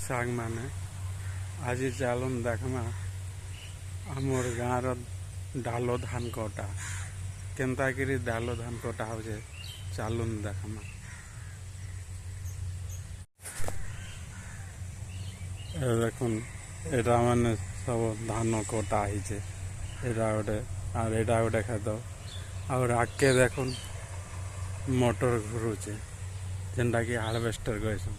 सांग मैंने आज चलन देखमा आमर गाँव डालो धान कटा केनता करी डालो धान कटा हो चलन देखमा देखुन एटा माने सब धान कटा होते गोटे और एटा गोटे खेत और आगे देखुन मोटर घुरुचे जेनटा कि हार्वेस्टर कहसन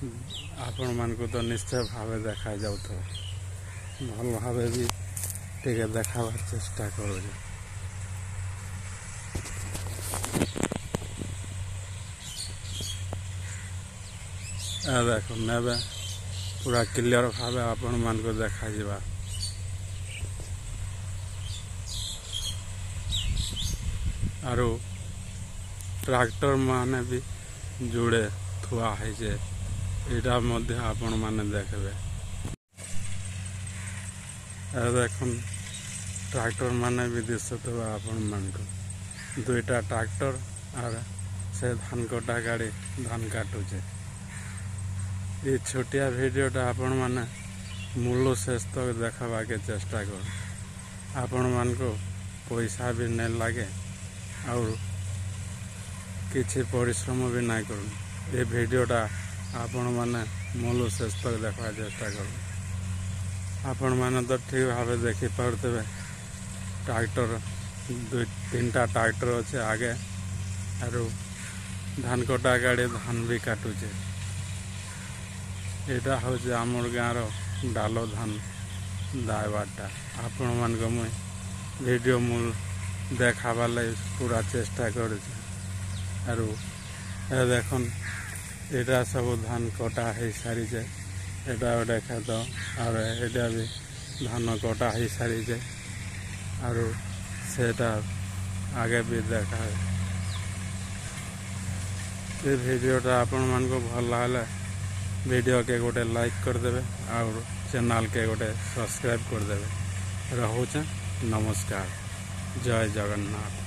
आपण मान को तो निश्चय भाव देखा जाऊ भल भाव भी टे देखार चेष्टा करो देख ने पूरा क्लियर भाव आपण मान को देखा जा और ट्रैक्टर माने भी जोड़े थुआ है एटा मध्य आपण माने देखबे देखुन ट्रैक्टर माने भी दिशुवा आपण मान को दुईटा ट्रैक्टर और से धान कटा गाड़ी धान काटुचे ये छोटिया वीडियोटा आपण माने मूल शेष तक देखा के चेष्टा कर आपण मान को पैसा भी नहीं लगे और किसी परिश्रम भी नहीं करूँ ये वीडियोटा आपण माने मूल शेष तक देखा चेष्टा कर आपण माने तो ठीक भाव देखी पारे ट्रैक्टर दुई तीनटा ट्रैक्टर अच्छे आगे और धान कटा गाड़ी धान भी काटुचे यहाँ हूँ आमर गाँव डालो धान दायबाटा आपण मान को मुई वीडियो मूल देखाबार लगे पूरा चेष्टा कर देखुन एटा सब धान कटा हो सारी जे एटा गोटे खेत और एटा भी धान कटा हो सारी जे और सेटा आगे भी देखा ये वीडियोटा आपण मान को भल लगे वीडियो के गोटे लाइक कर देवे और चैनल के गोटे सब्सक्राइब कर देवे। रहुचे नमस्कार जय जगन्नाथ।